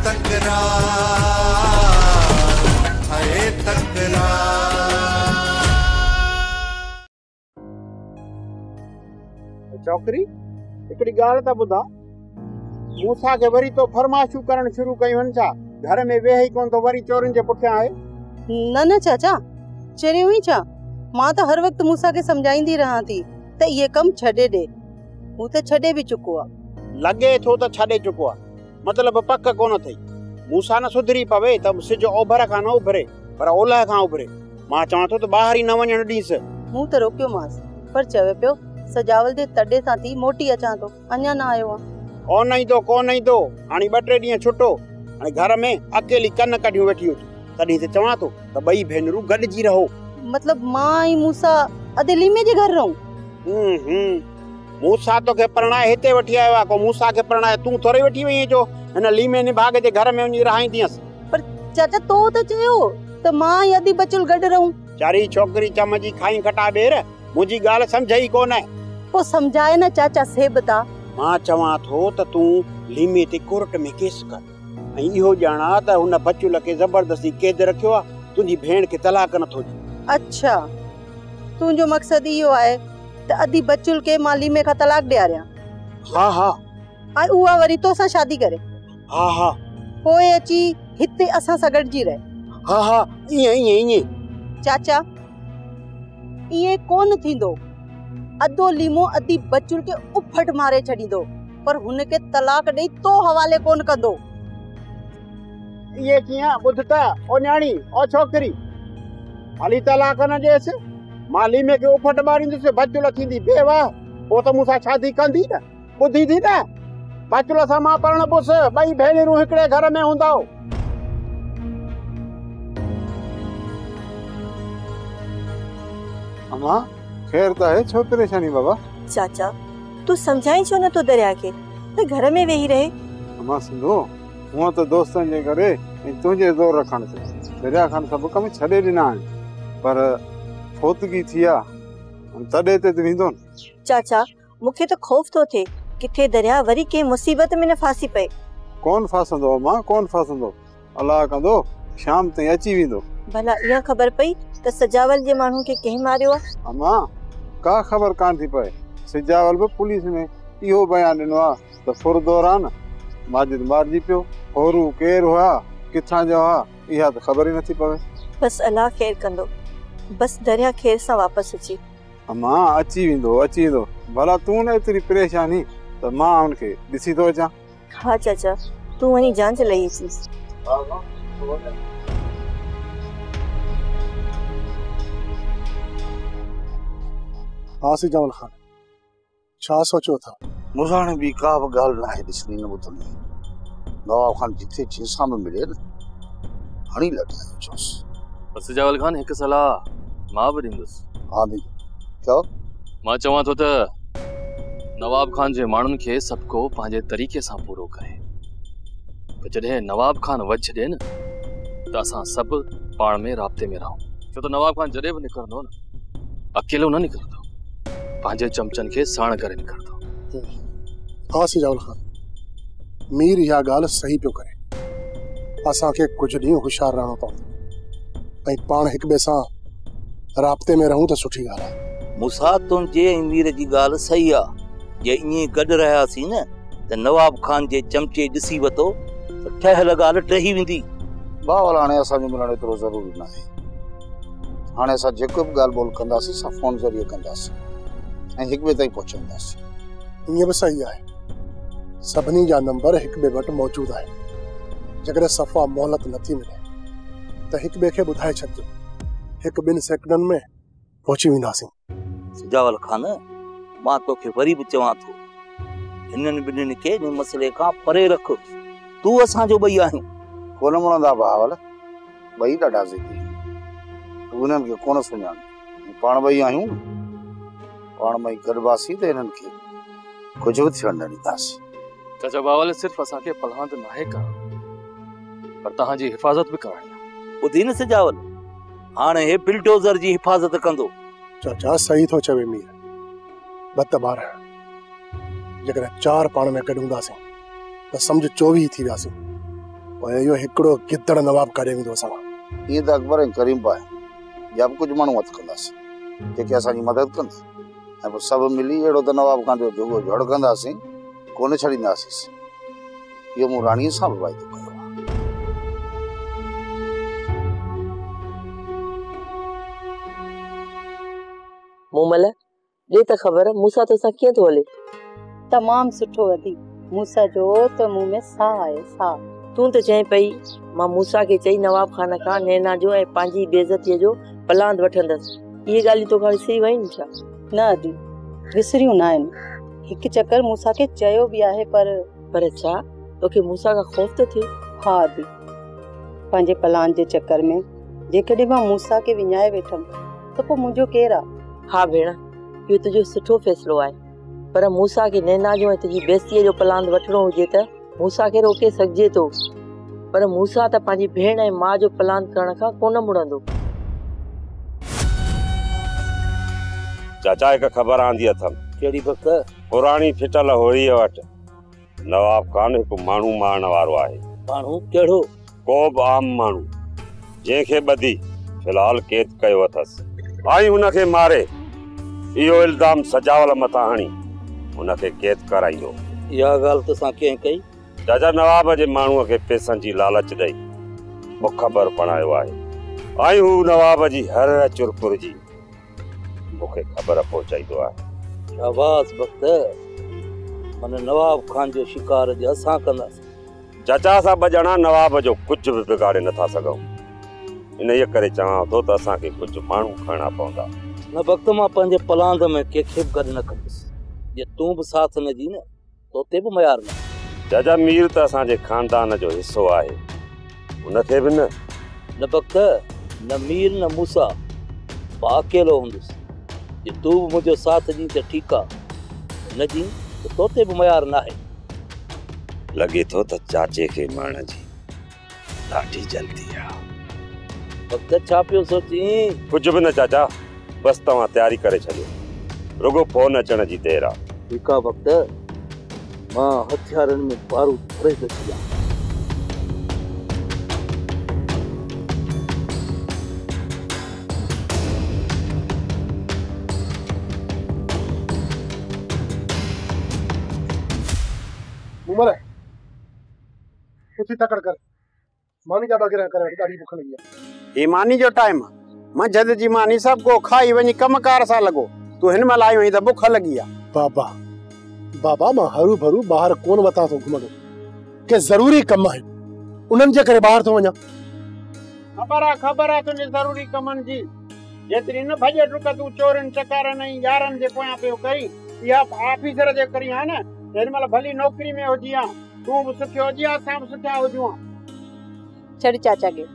चौकरी हिकिड़ी ॻाल्हि त ॿुधा, मूंसा खे वरी तो फरमाइशूं करण शुरू कयूं छा? घर में वेही कोन तो वरी चोरनि जे पुठियां आहे? न चाचा, चरियो ई छा? मां त हर वक्त मूंसा खे समझाईंदी रहां थी त ये कम छॾे ॾे। हू त छॾे बि चुको आहे। लॻे थो त छॾे चुको आहे, मतलब पक कोन थई। मूंसा न सुधरी पवे त सिज ओभर खां न उभरे पर ओलह खां उभरे। मां चवां थो त ॿाहिरि ई न वञण ॾींसि। मूं त रोकियो मांसि, पर चवे पियो सजावल जे तॾे सां थी मोटी अचां थो, अञा न आयो आहे। कोन ईंदो हाणे 2-3 ॾींहं छुटो। हाणे घर में अकेली कन कढियूं वेठी हुजे, तॾहिं त चवां थो त ॿई भेनरूं गॾिजी रहो। मतलब मां ऐं मूंसा अधे लीमे जे घर रहूं? मूंसा तोखे परणाए हिते वठी आयो आहे, को मूंसा खे परणाए तूं थोरी वठी वई जो हिन लीमे निभाग जे घर में वञी रहाईंदीअसि। पर चाचा तो त चयो त मां ऐं अधी बचुल गॾु रहूं। चारी छोकरी चम जी खाई खटा बेर, मुंहिंजी ॻाल्हि सम्झई कोन। पोइ सम्झाए न चाचा सेबता। मां चवां थो त तूं लीमे ते कोर्ट में केस कर ऐं इहो ॼाणा त हुन बचुल खे ज़बरदस्ती कैद रखियो आहे, तुंहिंजी भेण खे तलाक नथो ॾे। अच्छा, तुंहिंजो मक़सद इहो आहे त अधी बचुल के मां लीमे खां तलाक ॾियारियां? हा ऐं उहा वरी तोसां शादी करे? हा पोइ अची हिते असां सां गॾिजी रहे? हा ईअं। चाचा इहे कोन थींदो। अधो लीमो अधी बचुल के उफट मारे छॾींदो, पर हुन के तलाक ॾेई तो हवाले कोन कंदो। ये कीअं? ॿुध त ओ न्याणी, ओ छोकरी, हाली तलाक न ॾेसि। मां लीमे खे उफट मारींदुसि, बचुल थींदी बेवाह, पोइ त मूंसां शादी कंदी न? ॿुधी थी न? बचुल सां मां परणबुसि, ॿई भेनरूं हिकिड़े घर में हूंदा। अम्मा खैर त है, छो परेशानी बाबा? चाचा तू समझाई छो न तो दरिया के त घर में वेही रहे? अम्मा सिंधु, हुआ तो दोस्तन जे करे ऐं तुंहिंजे ज़ोर रखण ते दरिया खान सभु कम छॾे ॾिना आहिनि, पर फोतगी थी आहे तॾहिं ते वेंदो न। चाचा मूंखे त खौफ थो थिए किथे दरिया वरी के मुसीबत में न फासी पए। कोन फासंदो अम्मा, कोन फासंदो, अल्लाह कंदो शाम ताईं अची वेंदो। भला इहा खबर पई त सजावल जे माण्हू खे कंहिं मारियो आहे? अम्मा का खबर कान थी पए। सजावल बि पुलिस में इहो बयान ॾिनो आहे त फुर दौरान माजिद मारिजी पियो। होरू केर हुआ, किथां जो हुआ, इहा त ख़बर ई नथी पवे। बस अल्लाह खैर कंदो, बस दरिया खैर सां वापस अची। अम्मा अची वेंदो। भला तूं न एतिरी परेशानी त मां उनखे ॾिसी थो अचां। हाँ चाचा तूं वञी जांच लही अचीस। हाँ सजावल खान, छा सोचो था? मुझे भी का गाल ना है ॾिसणी न ॿुधणी। नवाब खान जिथे जंहिंसां बि मिले न हणी लॻायो चोसि। सजावल खान हिकु सलाह मां बि ॾींदुसि। हाँ भी चओ। मां चवां थो त नवाब खान जे माण्हुनि खे सभु को पंहिंजे तरीक़े सां पूरो करे। जॾहिं नवाब खान वच ॾे न त असां सभु पाण में राब्ते में रहूं। छो त नवाब खान जॾहिं बि निकिरंदो न अकेलो न निकिरंदो, पंहिंजे चमचन खे साण करे निकिरंदो। हाँ सजावल खान, मीर इहा ॻाल्हि सही पियो करे। असांखे कुझु ॾींहं होशियार रहणो पवंदो ऐं पाण हिक ॿिए सां राब्ते में रहूं त सुठी ॻाल्हि आहे। मूंसा तुंहिंजे ऐं मीर जी ॻाल्हि सही आहे। जे ईअं गॾु रहियासीं न त नवाब खान जे चमचे ॾिसी वतो त ठहियल ॻाल्हि टही वेंदी। बावल हाणे असांजो मिलणु एतिरो ज़रूरी न आहे। हाणे असां जेको बि ॻाल्हि ॿोल कंदासीं असां फोन ज़रिए कंदासीं ऐं हिक ॿिए ताईं पहुचाईंदासीं। ईअं बि सही आहे, सभिनी जा नंबर हिक ॿिए वटि मौजूदु आहे। जेकॾहिं सफ़ा मोहलत नथी मिले त हिक ॿिए खे ॿुधाए छॾिजो, 1-2 सेकंडनि में पहुची वेंदासीं। सजावल खान मां तोखे वरी बि चवां थो, हिननि ॿिन्हिनि खे हिन मसइले खां परे रख। तूं असांजो ॿई आहियूं। कोन वणंदा भावल, ॿई ॾाढा ज़िदी। तूं हिननि खे कोन सुञाणी, पाण ॿई आहियूं। पाण में गॾिबासीं त हिननि खे कुझु बि थियण न ॾींदासीं। चाचा बावल सिर्फ़ असांखे पलांद नाहे करणु, पर तव्हांजी हिफ़ाज़त बि करणी आहे। ॿुधी न सजावल, हाणे हे बिल्डोज़र जी हिफ़ाज़त कंदो। चाचा सही थो चवे मीर, बतबार जेकॾहिं 4 पाण में गॾु हूंदासीं त सम्झ 24 थी वियासीं। ओए यो हिकड़ो गिदड़ नवाब काढे वेंदो असां ये तो अकबर ऐं करीम भाई जब कुछ माण्हू हथ कंदासीं जेके असांजी मदद कंदा ऐं पोइ सभु मिली अहिड़ो त नवाब खान जो जुगो जड़ कंदासीं कोन छॾींदासीं। इहो मूं राणीअ सां बि वाइदो कयो आहे। मोमल ॾे त ख़बर मूंसां तोसां कीअं थो हले? तमामु सुठो वधी मूसा जो त मुंह में साह आहे साह। तूं त चई पई मां मूसा खे चई नवाब खान खां नैना जो ऐं पंहिंजी बेइज़तीअ जो पलांद वठंदसि। इहे ॻाल्हियूं तोखां विसरी वयूं छा? न अदी विसरियूं न आहिनि। हिकु चकर मूसा खे चयो बि आहे पर छा तोखे मूसा खां ख़ौफ़ थो थिए? हा अदी पंहिंजे पलान जे चकर में जेकॾहिं मां मूसा खे विञाए वेठमि त पोइ मुंहिंजो केरु आहे? हा भेण इहो तुंहिंजो सुठो फ़ैसिलो आहे पर मूसा खे नैना जो ऐं तुंहिंजी बेइज़तीअ जो प्लान वठिणो हुजे त मूसा खे रोके सघिजे थो पर मूसा त पंहिंजी भेण ऐं माउ जो प्लान करण खां कोन मुड़ंदो। चाचा हिकु ख़बर आंदी अथमि। कहिड़ी वक्त? पुराणी फिटल होरीअ वटि नवाब खान हिकु माण्हू मारण वारो आहे। माण्हू कहिड़ो? को बि आम माण्हू जंहिंखे ॿधी फ़िलहाल कैद कयो अथसि ऐं हुनखे मारे इहो इल्ज़ाम सजावल मथां हणी हुनखे कैद कराईंदो। इहा ॻाल्हि तोसां कंहिं कई? चाचा नवाब जे माण्हूअ खे पैसनि जी लालच ॾेई मुख़बर बणायो आहे ऐं हू नवाब जी हर चुरपुर जी मूंखे ख़बर पहुचाईंदो आहे। शाबाश वक्त मन नवाब खान जो शिकार अॼु असां कंदासीं। चाचा असां ॿ ॼणा नवाब जो कुझु बि बिगाड़े नथा सघूं इन जे करे चवां थो त असांखे कुझु माण्हू खणणा पवंदा। न वक्त मां पंहिंजे पलांद में कंहिंखे बि गॾु न कंदुसि। जे तूं बि साथ न ॾी न त उते बि मयार न। चाचा मीर त असांजे खानदान जो हिसो आहे उनखे बि न। न वक्त न मीर न मूसा मां अकेलो हूंदुसि। जे तूं बि मुंहिंजो साथ ॾी त ठीकु आहे न ॾी त तोते बि मयार न आहे। लॻे थो त चाचे खे मारण जी ॾाढी जल्दी आहे। वक्त छा पियो सोची? कुझु बि न चाचा बसि तव्हां तयारी करे छॾियो रुगो फोन अचण जी देरि आहे। ठीकु आहे वक्त मां हथियारनि में बारूद भरे थो छॾियां। उमर उथी तकड़ कर मानी जा वगैरह करे ॾाढी भुख लगी आहे। ही मानी जो टाइम मंझंदि जी मानी सभु को खाई वञी कमकार सां लॻो तू हिन महिल आयो आहीं त बुख लगी आहे। बाबा बाबा मां हरू भरू ॿाहिरि कोन वतां थो घुमंदो के ज़रूरी कम आहे उन्हनि जे करे ॿाहिरि थो वञा। ख़बर आहे तुंहिंजे ज़रूरी कमनि जी जेतिरी न भॼ डुक तूं चोरनि चकारनि ऐं यारनि जे पोयां पियो करी इहा ऑफिसर जे करी आहे न हिन महिल भली नौकरी में हुजी आ तूं बि सुठो हुजी आ असां बि सुठा हुजूं। छॾ चाचा के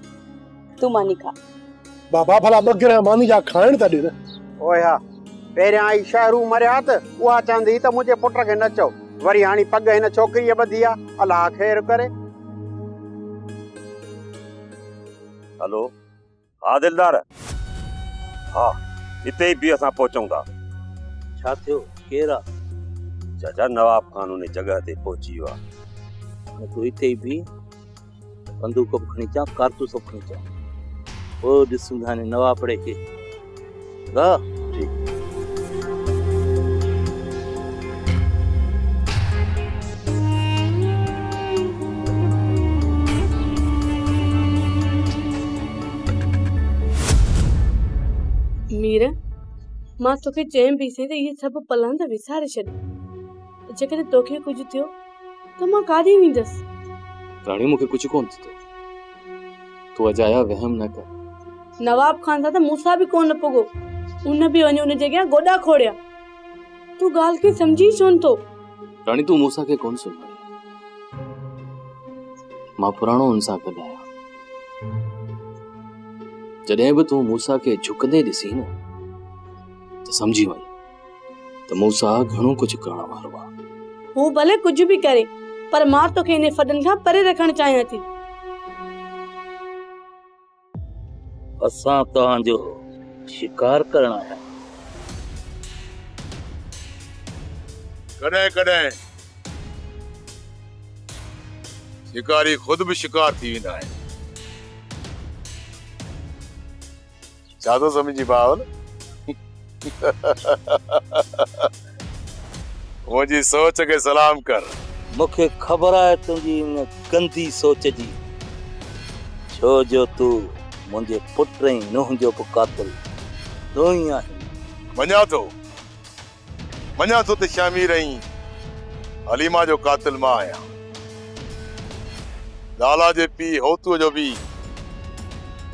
तू मानी खा। बाबा भला बगैर मानी जा खाइण त ॾे न। ओए हा पहिरियां आई शहरू मरिया त उहा चवंदी त मुंहिंजे पुट खे न चओ वरी हाणे पग हिन छोकिरीअ ॿधी आहे अलाह ख़ैर करे। हेलो हा दिलदार हा हिते ई बि असां पहुचूं था। छा थियो? केरु आहे? चाचा नवाब खान उन जगह ते पहुची वियो आहे। तूं हिते ई बि बंदूक बि खणी अचां कारतूस बि खणी अचां पोइ ॾिसूं था नवाबड़े खे। ठीक मीर मां तोखे चयमि पई त इहे सभु पलांद विसारे छॾ जेकॾहिं तोखे कुझु थियो त मां काॾे वेंदसि। राणी मूंखे कुझु कोन थियो तूं अजाया वहम न कर। नवाब खान सां त मूंसां बि कोन पुॻो उन बि वञी उन जॻह गोॾा खोड़िया। तूं ॻाल्हि खे सम्झी छो थो? राणी तूं मूंसा खे कोन सुञाणे मां पुराणो हुन सां गॾु आहियां। जॾहिं बि तूं मूंसा खे झुकंदे ॾिसी न त समझी वञ त मूंसा घणो कुझु करण वारो आहे। हू भले कुझु बि करे पर मां तोखे इन फॾनि खां परे रखणु चाहियां थी। असां तव्हांजो शिकार करण आया। कॾहिं कॾहिं शिकारी खुद भी शिकार थी वेंदा आहिनि। छा थो सम्झी बावल? मुंहिंजी सोच खे सलाम कर। मूंखे ख़बर आहे तुंहिंजी इन गंदी सोच जी, छो जो तू मुंहिंजे पुट ऐं नुंहं जो बि कातिल तूं ई आहीं। मञा थो त शामीर ऐं हलीमा जो कातिल मां आहियां। लाला जे पीउ होतूअ जो बि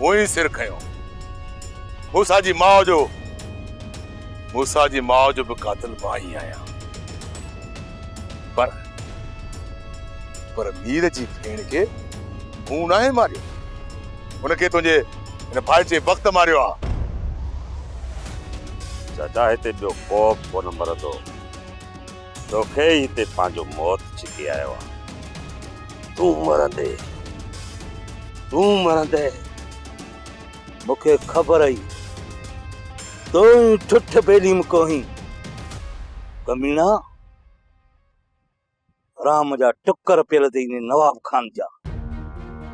मूं ई सिर खयो। मूसा जी माउ जो बि कातिल मां ई आहियां। पर मीर जी भेण खे मूं नाहे मारियो, उनखे तुंहिंजे हिन भाई जे वक़्त मारियो आहे। चाचा हिते ॿियो को कोन मरंदो, तोखे ई हिते पंहिंजो मौत छिके आयो आहे। तूं मरंदे मूंखे ख़बर हुई तो ही ठुठ बेली में कोही कमीना राम जा टुकर पियल थी नवाब खान जा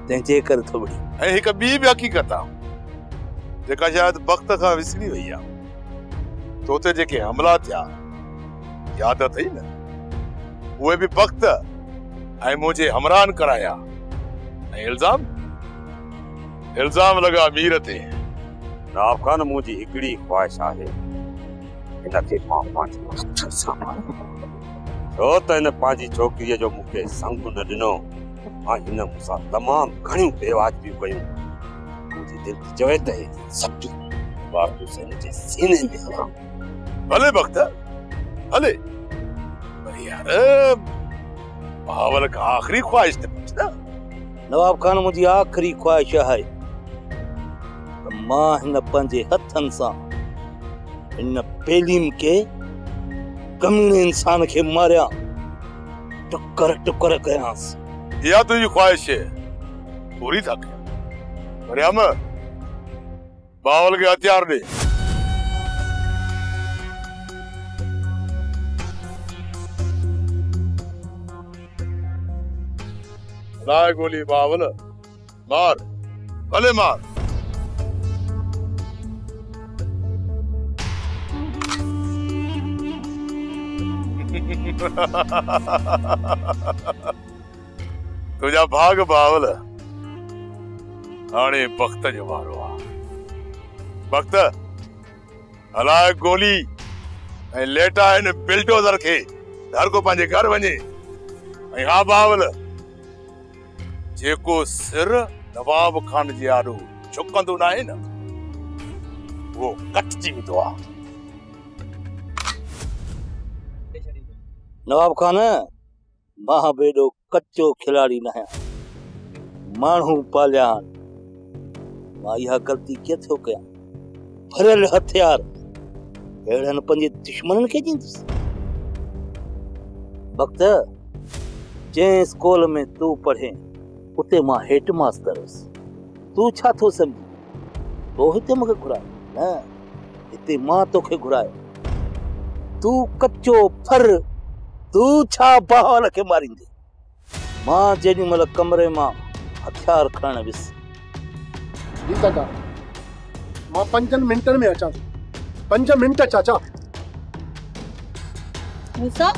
तंहिंजे करे थोड़ी। ऐं हिकु ॿी बि हक़ीक़त आहे जेका शायदि वक़्त खां विसरी वई आहे। तो ते जेके हमला थिया यादि अथई न, उहे बि वक़्त ऐं मुंहिंजे हमरान कराया। ऐं इल्ज़ाम लॻा मीर ते। नवाब खान मुंहिंजी हिकिड़ी ख्वाहिश आहे, हिनखे मां पंहिंजे हथ सां मारियां। छो त हिन पंहिंजी छोकिरीअ जो मूंखे संग न ॾिनो ऐं हिन मूंसां तमामु घणियूं बेवाजिबियूं कयूं। मुंहिंजी दिलि चवे त हे सभु वापसि हिन जे सीने में हलां। भले वक़्त हले, पर यार बावल का आखिरी ख्वाहिश ते पूछना। नवाब खान मुंहिंजी आखिरी ख्वाहिश आहे त मां हिन पंहिंजे हथनि सां हिन पेलीम के कमीने इंसान के मारिया, टुकर टुकर कयांसि। या तुझी ख्वाहिश पूरी था कया। मरियम बावल के हथियार दे। लाए गोली बावल, मार भले मार। तुझा भाग बावल, हाणे वक्त जो वारो आहे। वक्त हलाए गोली ऐं लेटा हिन बिल्डोज़र खे, हर को पंहिंजे घर वञे। ऐं हा बावल, जेको सिर नवाब खान जे आॾो झुकंदो न आहे न, वो कटजी वेंदो आहे। नवाब खान, मां बेडो कच्चो खिलाड़ी न आहियां, माण्हू पालिया आहिनि। मां इहा ग़लती केतिरो कयां? भरियल हथियार अहिड़नि पंहिंजे दुश्मननि खे ॾींदुसि? वक़्त जंहिं स्कूल में तूं पढ़े उते मां हेड मास्टर हुअसि। तूं छा थो सम्झी? तो हिते मूंखे घुरायो न, हिते मां तोखे घुरायो। तूं कच्चो फर, तूं छा बावल खे मारींदे? मां जेॾी महिल कमरे मां हथियार खणण वियुसि। मां 5 मिंटनि में अचां थो। 5 मिंट चाचा। मूसा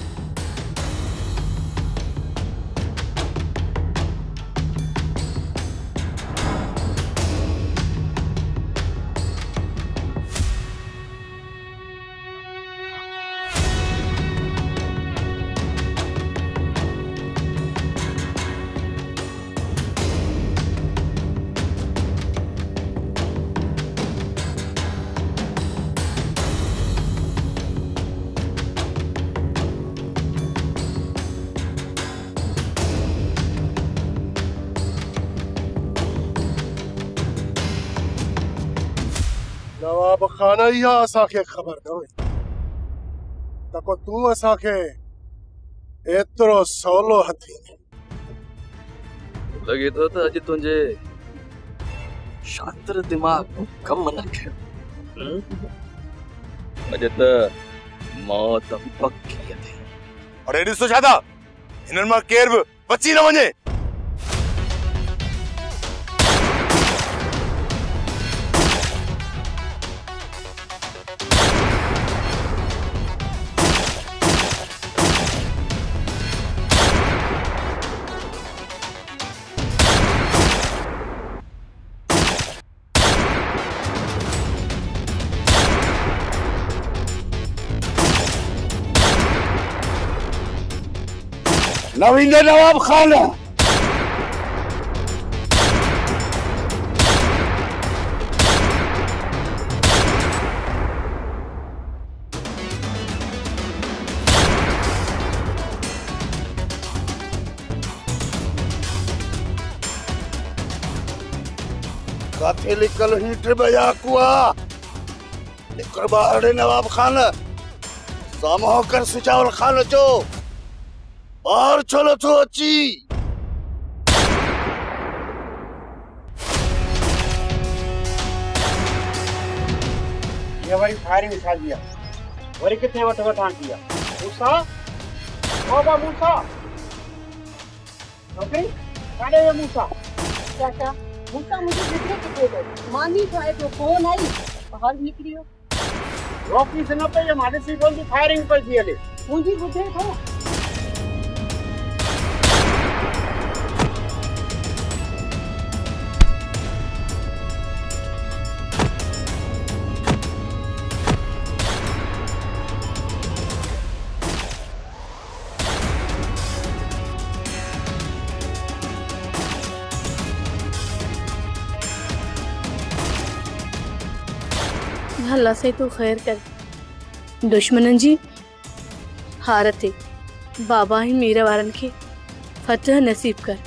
नवाब खान इहा असांखे ख़बर न हुई त को तूं असांखे एतिरो सवलो हथी लॻे थो त अॼु तुंहिंजे शातिर दिमाग़ कम न कयो। अॼु त मौत पकी थी। अरे ॾिसो छा था, हिननि मां केर बि बची न वञे। नवींदे नवाब खान काथे लिखल हीठ बया कुआ निकर बाहरे नवाब खान सामो कर सुचावल खान जो बाहर चलो तो अची ये वरी फायरिंग छा दिया वरी किथे वठ वठां किया मूसा बाबा मूसा ओके काडे वे मूसा चाचा मूसा मुझे कितने कितने दो मानी जाए तो फोन आई बाहर निकलियो रोकी से न पे ये माने सी बोल दी फायरिंग पर दिए ले मुझे बुझे थो अल्लाह से तू खैर कर दुश्मनन जी हार थे बाबा ही मीरा वारन के फतह नसीब कर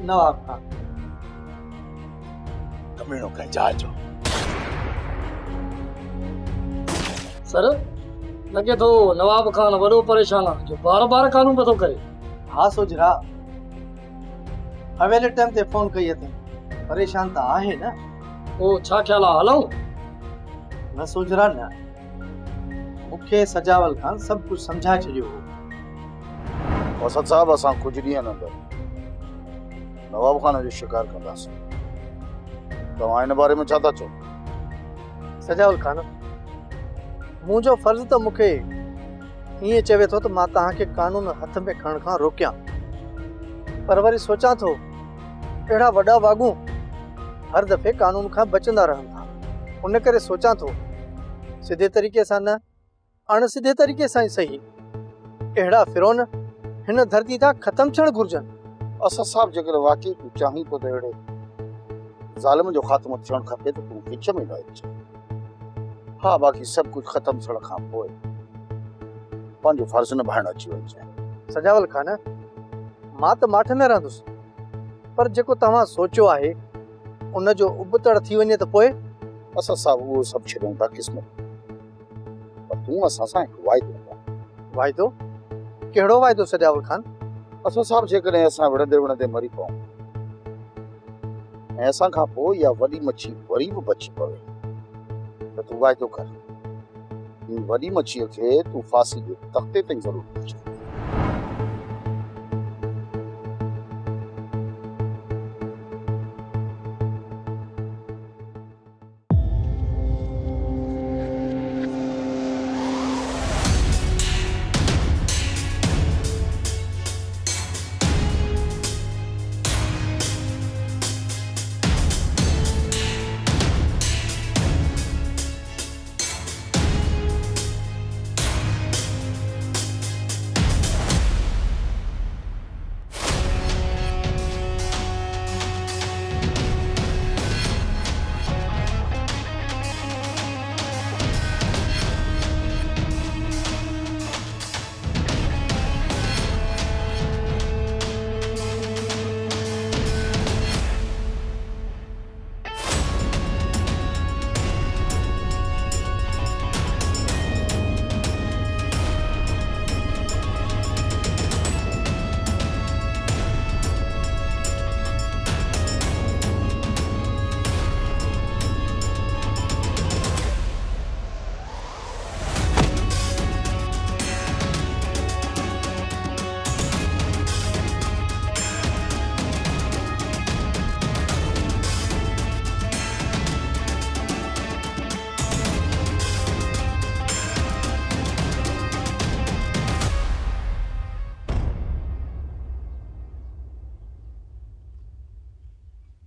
नवाब खान कमीनों का जाजो सर लगे तो नवाब खान वडो परेशान आहे जो बार बार कानून पतो करे हाँ सोजरा हवेले टाइम ते फोन कई थे परेशान तो आहे ना ओ छा ख्याल आहे हलऊं न सोजरा न मुखे सजावल खान सब कुछ समझा छो असद साहब असां कुछ ॾींहं अंदर नवाब खान जो शिकार कंदासीं तव्हां इन बारे में छा था चओ सजावल खान मुझो फर्ज तो मुखे ये चवे तो मां तहां के कानून हथ में खण खां रोकियां पर वरी सोचा तो एड़ा वडा वागू हर दफे कानून खां बचंदा रहन था उन करे सोचा तो सीधे तरीके से न अण सीधे तरीके से ही सही एड़ा फिरोन हिन धरती ता खत्म छण घुरजन असद साहब जेकर वाकई तू चाही तो एड़े ज़ालिम जो खात्मो थियण खपे तो तू विच में न अच हाँ बाकी सब कुछ खत्म थियण खां पोइ पंहिंजो फर्ज़ निभाइण अची वञे सजावल खान मां त माठ में रहंदुस पर जेको तव्हां सोचियो आहे उन जो उबतड़ थी वञे त पोइ असद साहब वो सब छॾूं था क़िस्मत पर तू असां सां हिकु वाइदो कहिड़ो वाइदो सजावल खान असद साहब जेकॾहिं असां विढ़ंदे विढ़ंदे मरी पऊं ऐं असां खां पोइ इहा वॾी मच्छी वरी बि बची पवे तो तू वाइदो कर इन वॾी मच्छीअ खे तू फांसी जे तख़्ते ते ज़रूर पहुचाए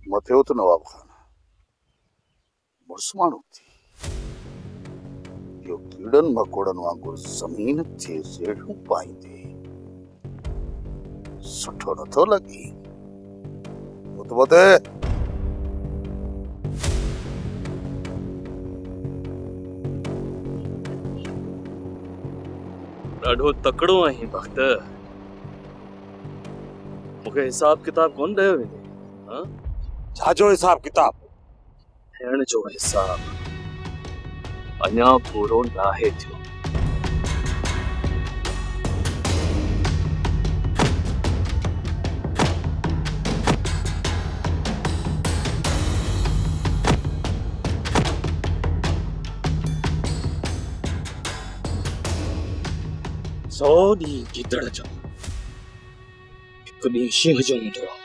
मथे उत नवाब खान मुर्स माण्हू थी जो कीड़न मकोड़न वांगुरु ज़मीन ते रेड़ियूं पाईंदे सुठो नथो लॻे। उत ॾाढो तकड़ो आहीं भक्त। मूंखे हिसाब किताब कोन ॾियो वेंदे? हाँ? छाजो हिसाब किताब? थियण जो हिसाब अञा पूरो नाहे थियो। सौ ॾींहं गिदड़ जो हिकु ॾींहुं शींह जो हूंदो आहे।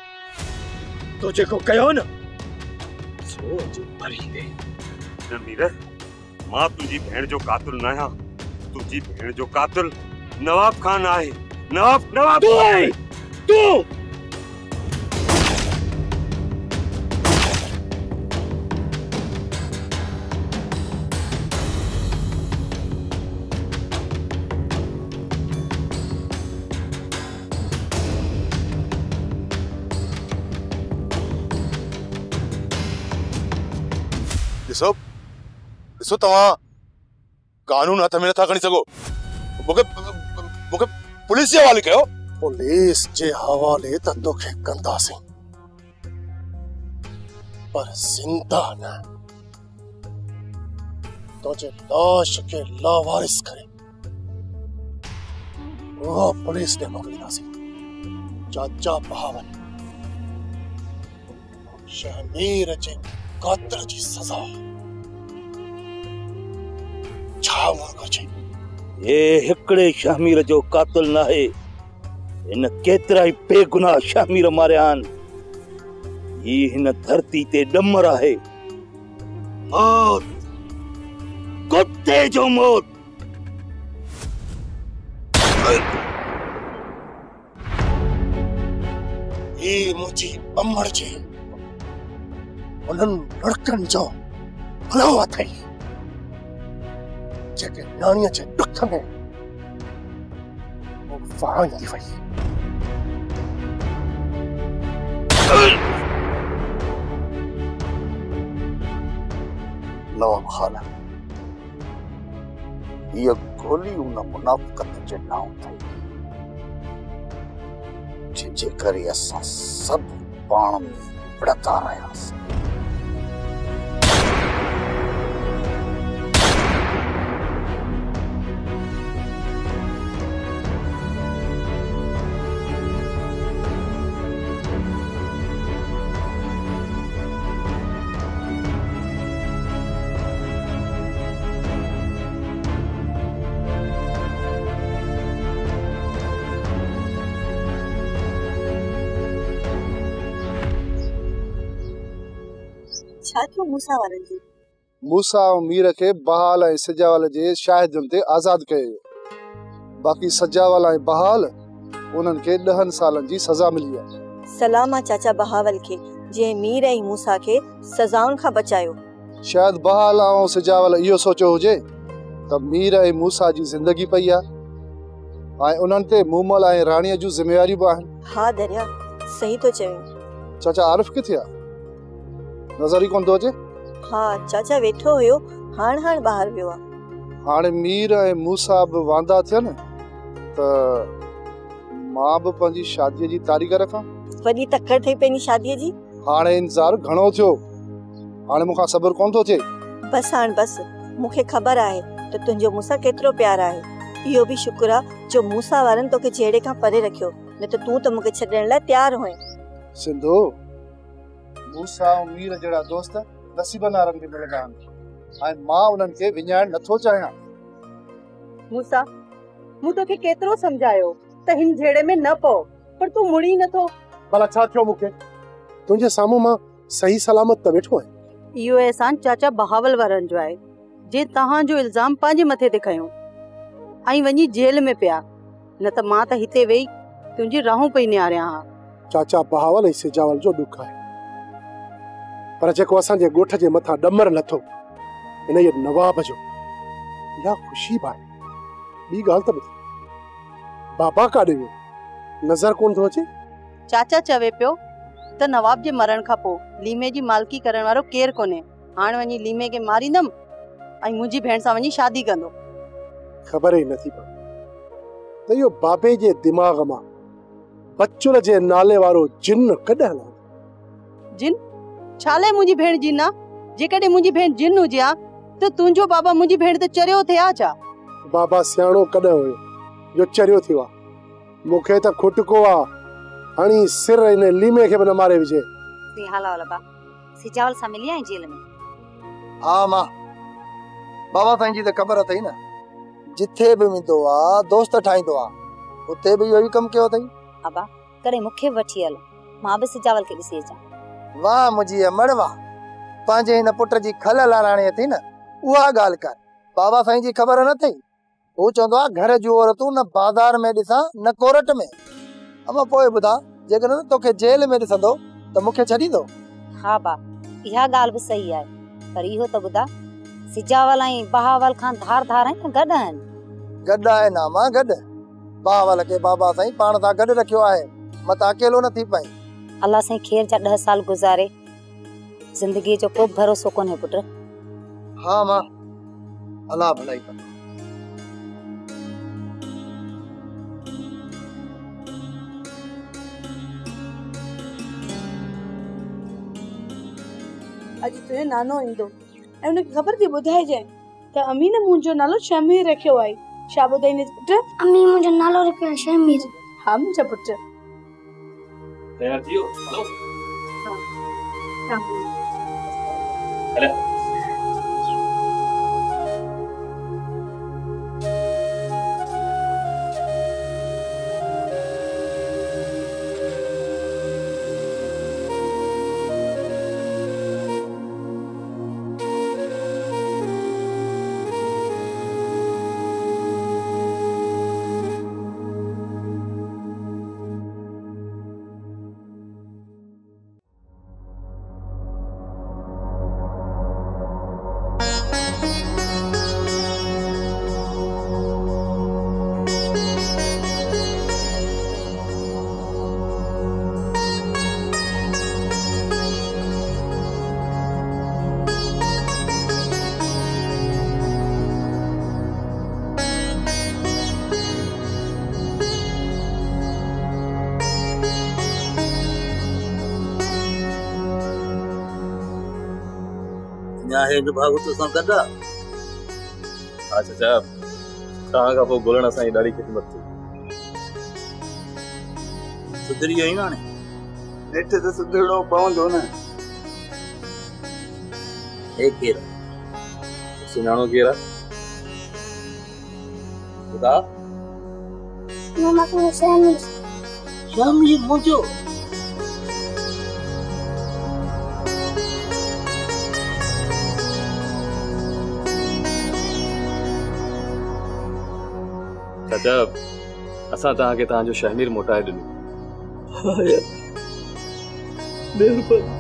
तो जेको कयो न सो जो भरींदे। न मीर, मां तुंहिंजी भेण जो कातिल न आहियां। तुंहिंजी भेण जो कातिल नवाब खान आहे। नवाब तू ॾिसो तव्हां कानून हथ में नथा खणी सघो। मूंखे पुलिस जे हवाले कयो। पुलिस जे हवाले त तोखे कंदासीं, पर ज़िंदा न। तुझे लाश के लावारिस करे वो पुलिस ने मोकिलींदासीं। चाचा बहावल शहमीर जे कातिल जी सज़ा छा घुर्जे? ये हिकड़े शहमीर जो कातिल न है, इन केतरा ही बेगुनाह शहमीर मारिया आहिनि। ही हिन धरती ते ॾमर आहे। मौत, कुत्ते जो मौत। ही मुझी अमड़ जे उन्हनि लड़कनि जो भलो अथई जेके नानीअ जे ॾुख में वांदी वई। नवाब खान, ये गोली उन मुनाफ़िक़त जे नाम थई जिनजे करे असां सभु पाण में विढ़ंदा रहियासीं। छा थियो मूसा वारनि जी? मूसा ऐं मीर खे बहाल ऐं सजावल जे शाहिदनि ते आज़ाद कयो। बाक़ी सजावल ऐं बहाल उन्हनि खे 10 सालनि जी सज़ा मिली आहे। सलाम आहे चाचा बहावल खे जंहिं मीर ऐं मूसा खे सज़ाउनि खां बचायो। शायद बहाल ऐं सजावल इहो सोचियो हुजे त मीर ऐं मूसा जी ज़िंदगी पई आहे ऐं उन्हनि ते मूमल ऐं राणीअ जूं ज़िम्मेवारियूं बि आहिनि। हा दरिया सही तो चवीं। चाचा आरिफ किथे आहे? नज़र ई कोन थो अचे। हा चाचा वेठो हुयो, हाण ॿाहिरि वियो आहे। हाणे मीर ऐं मूसा बि वांदा थियनि त मां बि पंहिंजी शादीअ जी तारीख़ रखां। वॾी तकड़ थई पंहिंजी शादीअ जी। हाणे इंतज़ार घणो थियो, हाणे मूंखां सब्र कोन थो थिए। बस मूंखे ख़बर आहे त तुंहिंजो मूसा केतिरो प्यार आहे। इहो बि शुक्र आहे जो मूसा वारनि तोखे जहिड़े खां परे रखियो, न त तूं त मूंखे छॾण लाइ तयार हुएं। सिंधु, मूसा ऐं मीर जहिड़ा दोस्त नसीबनि वारनि खे मिलंदा आहिनि ऐं मां उन्हनि खे विञाइण नथो चाहियां। मूसा, मूं तोखे केतिरो समझायो त हिन झेड़े में न पओ, पर तूं मुड़ी नथो। भला छा थियो मूंखे? तुंहिंजे साम्हूं मां सही सलामत त वेठो आहियां। इहो एहसान चाचा बहावल वारनि जो आहे जे तव्हांजो इल्ज़ाम पंहिंजे मथे ते खयो ऐं वञी जेल में पिया, न त मां त हिते वेही तुंहिंजी राहूं पई निहारियां हा। चाचा बहावल ऐं सिजावल जो ॾुख आहे पर जेको असांजे ॻोठ जे मथां ॾमर लथो इन जे नवाब जो इहा ख़ुशी बि आहे। ॿी ॻाल्हि त ॿुध, बाबा काॾे वियो नज़र कोन थो अचे। चाचा चवे पियो त नवाब जे मरण खां पोइ लीमे जी मालकी करण वारो केरु कोन्हे। हाणे वञी लीमे खे मारींदमि ऐं मुंहिंजी भेण सां वञी शादी कंदो। ख़बर ई नथी पए त इहो बाबे जे दिमाग़ मां बचुल जे नाले वारो जिन कॾहिं हलियो। जिन छाले मुंहिंजी भेण जिन आहे? जेकॾहिं मुंहिंजी भेण जिन हुजे हा त तुंहिंजो बाबा मुंहिंजी भेण ते चरियो थिए हा छा? बाबा सियाणो कॾहिं हुयो जो चरियो थियो आहे? मूंखे त खुटको आहे, हणी सिर इन लीमे खे बि न मारे विझे। हाला वाला बा सिजावल सां मिली आई जेल में। हाँ मां, बाबा साईं जी त ख़बर अथई न, जिथे बि वेंदो आहे दोस्त ठाहींदो आहे, उते बि इहो ई कमु कयो अथई। अबा कॾहिं मूंखे वठी हल, मां बि सिजावल खे ॾिसी अचां। वाह मुंहिंजी अमड़ वाह, पंहिंजे हिन पुट जी खल लाराणी अथई न, उहा ॻाल्हि कर। बाबा साईं जी ख़बर न अथई, हू चवंदो आहे घर जूं औरतूं न बाज़ार में ॾिसां न कोरट में। अमा पोइ ॿुधा, जेकॾहिं तोखे जेल में ॾिसंदो त मूंखे छॾींदो? हा बा, इहा ॻाल्हि बि सही आहे, पर इहो त ॿुधा सिजावल ऐं बहावल खां धार धार आहिनि न गॾु आहिनि? गॾु आहे ना मां, गॾु। बहावल खे बाबा साईं पाण सां गॾु रखियो आहे, मतां अकेलो न थी पई। अल्लाह साईं खेर जा 10 साल गुज़ारे, ज़िंदगी जो को भरोसो कोन्हे पुट। हाँ मां, अल्लाह भलाई करे। अॼु तुंहिंजो नानो ईंदो ऐं उनखे ख़बर थी ॿुधाइजांइ त अमीन मुंहिंजो नालो शमीर रखियो आहे। छा ॿुधाईंदे पुट? अमी मुंहिंजो नालो रखियो आहे शमीर। हा मुंहिंजा पुट तयार थियो? हलो हले है भागु तो सां गॾु आहे। अच्छा अच्छा, तव्हां खां पोइ ॻोल्हण असांजी ॾाढी ख़िदमत थी। सुधरी वई न हाणे? नेठि त सुधरणो पवंदो न। हे केरु? सुञाणो केरु आहे? ॿुधा? मामा को शमीर। शमीर मुंहिंजो? चाचा, असां तव्हांखे तव्हांजो शहमीर मोटाए ॾिनो। महिरबानी।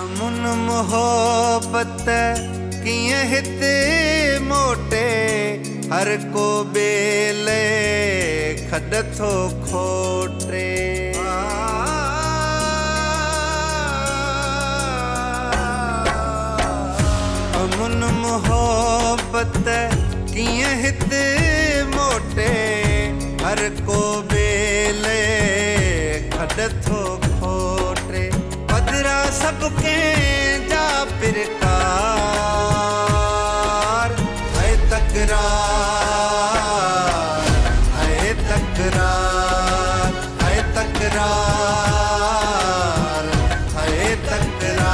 अमुन मोहब्बत किए हिते मोटे, हर को बेले खड थो खोटे। अमुन मोहब्बत किए हिते मोटे, हर को बेले खड थो खोटे। पदरा सबके जा पिरकार है तकरार, है तकरार, है तकरार, है तकरार।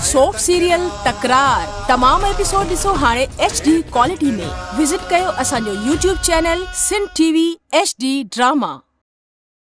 सोप सीरियल तकरार तमाम एपिसोड ॾिसो हाणे HD क्वालिटी में। विजिट कयो असांजो YouTube channel Sindh TV HD drama.